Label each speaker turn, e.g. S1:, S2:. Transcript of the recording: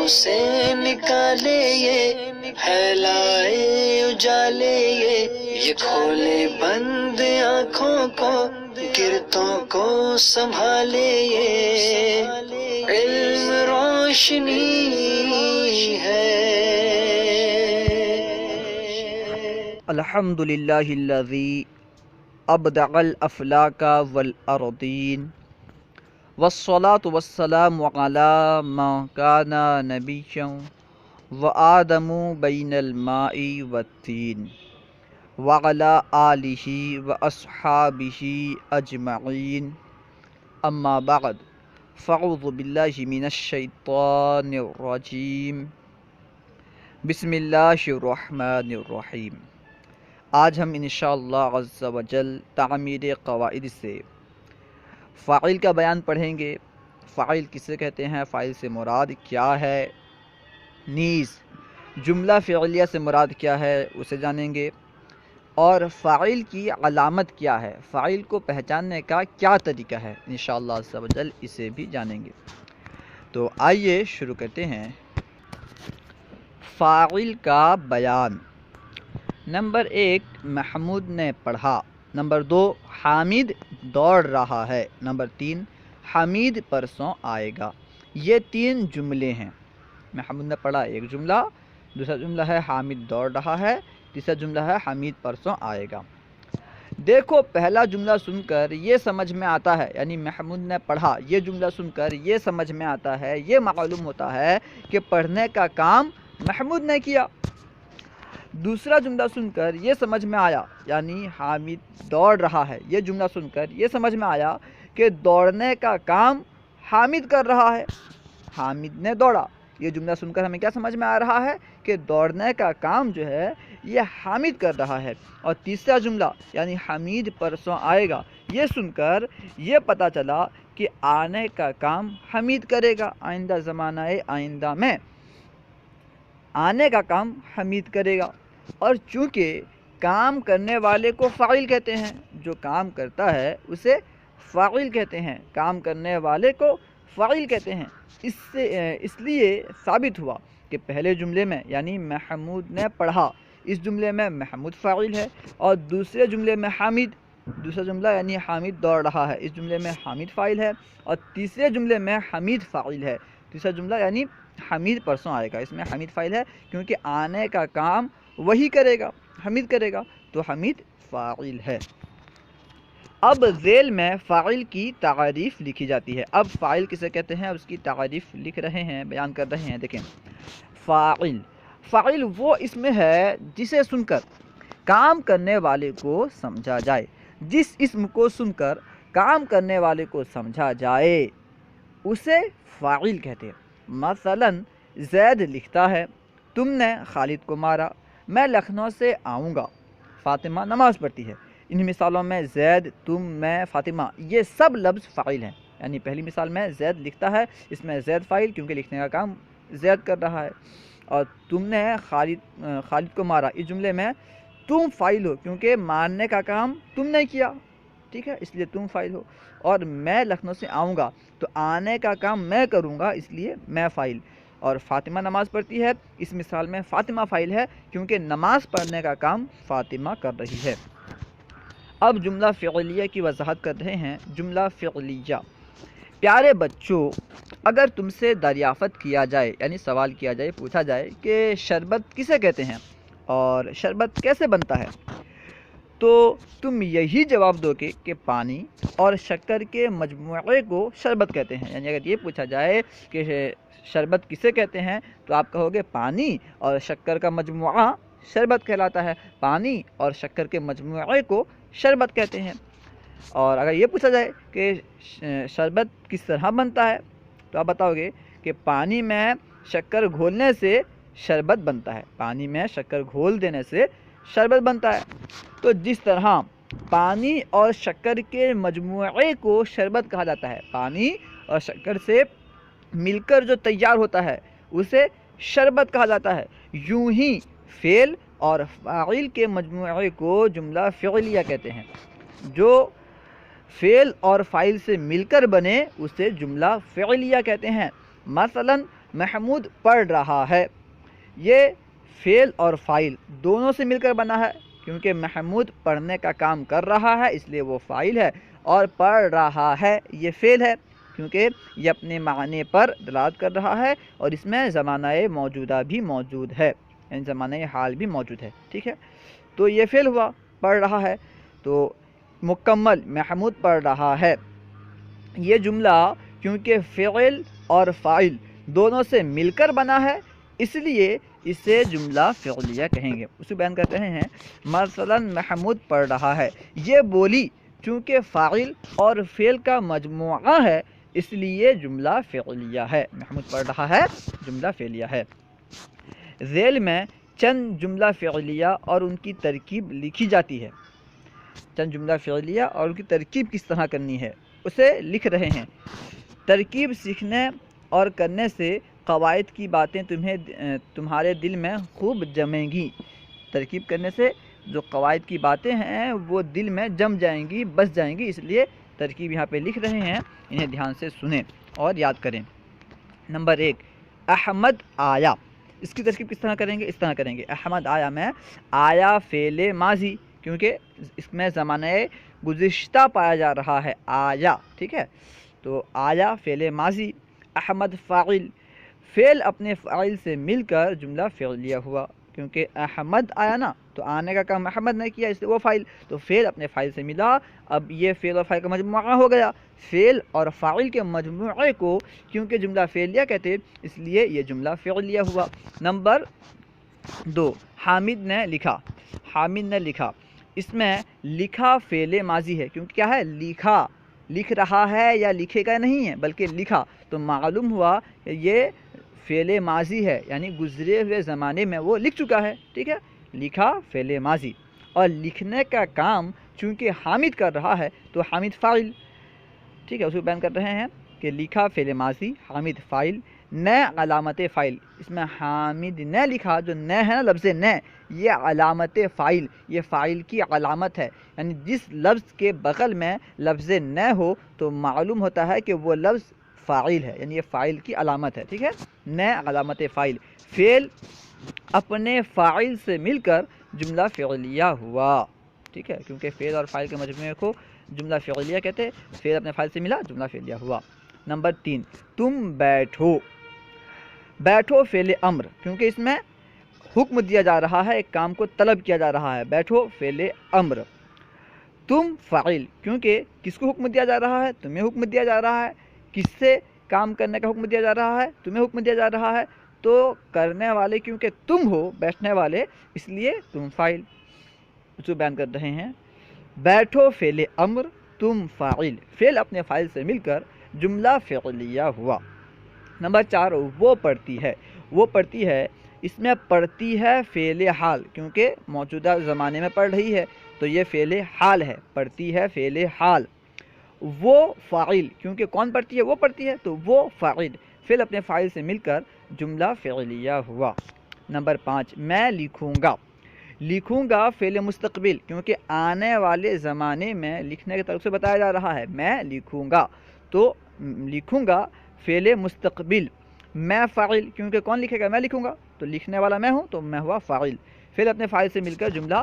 S1: آنکھوں سے نکالے یہ پھیلائے اجالے یہ کھولے بند آنکھوں کو گرتوں کو سنبھالے یہ علم روشنی ہے۔
S2: الحمد للہ الذی ابدع الافلاک والارضین والصلاة والسلام علی من کان نبیا وآدم بین الماء والطین وعلی آلہ واصحابہ اجمعین اما بعد فاعوذ باللہ من الشیطان الرجیم بسم اللہ الرحمن الرحیم۔ آج ہم انشاءاللہ عز و جل تعمیر قواعد سے فاعل کا بیان پڑھیں گے۔ فاعل کسے کہتے ہیں، فاعل سے مراد کیا ہے، نیز جملہ فعلیہ سے مراد کیا ہے اسے جانیں گے، اور فاعل کی علامت کیا ہے، فاعل کو پہچاننے کا کیا طریقہ ہے، انشاءاللہ عز و جل اسے بھی جانیں گے۔ تو آئیے شروع کرتے ہیں۔ فاعل کا بیان۔ نمبر 1 محمود نے پڑھا، نمبر 2 حامد دوڑ رہا ہے، نمبر 3 حمید پرسوں آئے گا۔ یہ 3 جملے ہیں۔ محمود نے پڑھا ایک جملہ، دوسرا جملہ ہے حامد دوڑ رہا ہے، تیسرا جملہ ہے حمید پرسوں آئے گا۔ دیکھو پہلا جملہ سن کر یہ سمجھ میں آتا ہے، یعنی محمود نے پڑھا، یہ جملہ سن کر یہ سمجھ میں آتا ہے، یہ معلوم ہوتا ہے کہ پڑھنے کا کام محمود نے کیا۔ دوسرا جملہ سن کر یہ سمجھ میں آیا، یعنی حامد دوڑ رہا ہے، یہ جملہ سن کر یہ سمجھ میں آیا کہ دوڑنے کا کام حامد کر رہا ہے، حامد نے دوڑا۔ یہ جملہ سن کر ہمیں کیا سمجھ میں آ رہا ہے کہ دوڑنے کا کام جو ہے یہ حامد کر رہا ہے۔ اور تیسرا جملہ یعنی حمید پرسوں آئے گا، یہ سن کر یہ پتہ چلا کہ آنے کا کام حمید کرے گا، آئندہ زمانہ آئندہ میں آنے کا کام حمید کرے گا۔ اور چونکہ کام کرنے والے کو فاعل کہتے ہیں، جو کام کرتا ہے اسے فاعل کہتے ہیں، کام کرنے والے کو فاعل کہتے ہیں۔ اس لیے ثابت ہوا کہ پہلے جملے میں یعنی محمود نے پڑھا، اس جملے میں محمود فاعل ہے، اور دوسرے جملے میں حامد، دوسرا جملہ یعنی حامد دوڑ رہا ہے، اس جملے میں حامد فاعل ہے، اور تیسرے جملے میں حمید فاعل ہے، تیسرا جملہ یعنی حمید پرسوں آئے گا، اس میں حمید فاعل ہے کیونکہ آنے کا کام وہی کرے گا، حمید کرے گا، تو حمید فاعل ہے۔ اب ذیل میں فاعل کی تعریف لکھی جاتی ہے۔ اب فاعل کسے کہتے ہیں اس کی تعریف لکھ رہے ہیں، بیان کر رہے ہیں۔ دیکھیں فاعل، فاعل وہ اسم ہے جسے سن کر کام کرنے والے کو سمجھا جائے، جس اسم کو سن کر کام کرنے والے کو سمجھا جائے اسے فاعل کہتے ہیں۔ مثلا زید لکھتا ہے، تم نے خالد کو مارا، میں لکھنؤ سے آؤں گا، فاطمہ نماز پڑھتی ہے۔ ان مثالوں میں زید، تم، میں، فاطمہ یہ سب لفظ فاعل ہیں۔ یعنی پہلی مثال میں زید لکھتا ہے، اس میں زید فاعل کیونکہ لکھنے کا کام زید کر رہا ہے، اور تم نے خالد کو مارا، اس جملے میں تم فاعل ہو کیونکہ مارنے کا کام تم نے کیا، ٹھیک ہے، اس لیے تم فاعل ہو۔ اور میں لکھنؤ سے آؤں گا تو آنے کا کام میں کروں گا، اس لیے میں فاعل۔ اور فاطمہ نماز پڑھتی ہے، اس مثال میں فاطمہ فاعل ہے کیونکہ نماز پڑھنے کا کام فاطمہ کر رہی ہے۔ اب جملہ فعلیہ کی وضاحت کر رہے ہیں۔ جملہ فعلیہ، پیارے بچوں، اگر تم سے دریافت کیا جائے یعنی سوال کیا جائے، پوچھا جائے کہ شربت کسے کہتے ہیں اور شربت کیسے بنتا ہے، تو تم یہی جواب دو گے کہ پانی اور شکر کے مجموعے کو شربت کہتے ہیں۔ یعنی اگر یہ پوچھا جائے کہ شربت کسے کہتے ہیں تو آپ کہو گے پانی اور شکر کا مجموعہ شربت کہلاتا ہے، پانی اور شکر کے مجموعے کو شربت کہتے ہیں۔ اور اگر یہ پوچھا جائے کہ شربت کس طرح بنتا ہے تو آپ بتاؤ گے کہ پانی میں شکر گھولنے سے شربت بنتا ہے، پانی میں شکر گھول دینے سے شربت بنتا ہے۔ تو جس طرح پانی اور شکر کے مجموعے کو شربت کہا جاتا ہے، پانی اور شکر سے مل کر جو تیار ہوتا ہے اسے شربت کہا جاتا ہے، یوں ہی فعل اور فاعل کے مجموعے کو جملہ فعلیہ کہتے ہیں۔ جو فعل اور فاعل سے مل کر بنے اسے جملہ فعلیہ کہتے ہیں۔ مثلا محمود پڑھ رہا ہے، یہ فعل اور فاعل دونوں سے مل کر بنا ہے، کیونکہ محمود پڑھنے کا کام کر رہا ہے اس لیے وہ فاعل ہے، اور پڑھ رہا ہے یہ فعل ہے، کیونکہ یہ اپنے معنی پر دلالت کر رہا ہے اور اس میں زمانہ موجودہ بھی موجود ہے، یعنی زمانہ حال بھی موجود ہے، ٹھیک ہے۔ تو یہ فعل ہوا، پڑھ رہا ہے، تو مکمل محمود پڑھ رہا ہے۔ یہ جملہ کیونکہ فعل اور فاعل دونوں سے مل کر بنا ہے اس لیے اسے جملہ فعلیہ کہیں گے۔ اسے بیان کرتے ہیں، مثلا محمود پڑھ رہا ہے، یہ بولی چونکہ فاعل اور فعل کا مجموعہ ہے اس لیے جملہ فعلیہ ہے۔ محمود پڑھ رہا ہے جملہ فعلیہ ہے۔ ذیل میں چند جملہ فعلیہ اور ان کی ترکیب لکھی جاتی ہے۔ چند جملہ فعلیہ اور ان کی ترکیب کس طرح کرنی ہے اسے لکھ رہے ہیں۔ ترکیب سیکھنے اور کرنے سے قواعد کی باتیں تمہارے دل میں خوب جمیں گی۔ ترکیب کرنے سے جو قواعد کی باتیں ہیں وہ دل میں جم جائیں گی، بس جائیں گی، اس لیے ترکیب یہاں پہ لکھ رہے ہیں، انہیں دھیان سے سنیں اور یاد کریں۔ نمبر 1، احمد آیا۔ اس کی ترکیب کس طرح کریں گے؟ اس طرح کریں گے، احمد آیا میں آیا فعل ماضی، کیونکہ اس میں زمانہ گزشتہ پایا جا رہا ہے، آیا، ٹھیک ہے، تو آیا فعل ماضی، احمد فاعل، فعل اپنے فاعل سے مل کر جملہ فعلیہ ہوا، کیونکہ احمد آیا نا تو آنے کا کام احمد نے کیا اس لیے وہ فاعل، تو فعل اپنے فاعل سے ملا، اب یہ فعل اور فاعل کا مجموعہ ہو گیا، فعل اور فاعل کے مجموعے کو کیونکہ جملہ فعلیہ کہتے اس لیے یہ جملہ فعلیہ ہوا۔ نمبر 2، حامد نے لکھا۔ حامد نے لکھا، اس میں لکھا فعل ماضی ہے، کیونکہ کیا ہے؟ لکھا، لکھ رہا ہے یا لکھے گا نہیں ہے بلکہ لکھا، تو معلوم ہوا کہ یہ فعل ماضی ہے، یعنی گزرے ہوئے زمانے میں وہ لکھ چکا ہے، ٹھیک ہے، لکھا فعل ماضی، اور لکھنے کا کام چونکہ حامد کر رہا ہے تو حامد فاعل، ٹھیک ہے، اس کو بیان کر رہے ہیں کہ لکھا فعل ماضی، حامد فاعل، نے علامت فاعل، اس میں حامد نے لکھا، جو نے ہے نا لفظ نے، یہ علامت فاعل، یہ فاعل کی علامت ہے، یعنی جس لفظ کے بغل میں لفظ نے ہو تو معلوم ہوتا ہے کہ وہ لفظ فاعل ہے، یعنی یہ فاعل کی علامت ہے، ٹھیک ہے، نے علامت فاعل، فعل اپنے فاعل سے مل کر جملہ فعلیہ ہوا، ٹھیک ہے، کیونکہ فعل اور فاعل کے مجموعے کو جملہ فعلیہ کہتے ہیں، فعل اپنے فاعل سے ملا جملہ فعلیہ ہوا۔ نمبر 3، تم بیٹھو۔ بیٹھو فعل امر، کیونکہ اس میں حکم دیا جا رہا ہے، ایک کام کو طلب کیا جا رہا ہے، بیٹھو فعل امر۔ تم فاعل، کیونکہ کس کو حکم دیا جا رہا ہے؟ تمہیں حکم دیا جا رہا ہے، کس سے کام کرنے کا حکم دیا جا رہا ہے؟ تمہیں حکم دیا جا رہا ہے، تو کرنے والے کیونکہ تم ہو، بیٹھنے والے، اس لیے تم فاعل، اس کو بیان کر رہے ہیں، بیٹھو فعل امر، تم فاعل، فعل اپنے فاعل سے مل کر جملہ فعلیہ ہوا۔ نمبر 4، وہ پڑھتی ہے۔ وہ پڑھتی ہے، اس میں پڑھتی ہے فعل حال، کیونکہ موجودہ زمانے میں پڑھ رہی ہے تو یہ فعل حال ہے، پڑھتی ہے فعل حال۔ وہ فاعل، کیونکہ کون پڑھتی ہے؟ وہ پڑھتی ہے، تو وہ فاعل، فعل اپنے فاعل سے مل کر جملہ فعلیہ ہوا۔ نمبر 5، میں لکھوں گا۔ لکھوں گا فعل مستقبل، کیونکہ آنے والے زمانے میں لکھنے کے طرف سے بتایا جا رہا ہے، میں لکھوں گا، تو لکھوں گا فعل مستقبل، میں فاعل، کیونکہ کون لکھے گا؟ میں لکھوں گا، تو لکھنے والا میں ہوں تو میں ہوا فاعل، فعل اپنے فاعل سے مل کر جملہ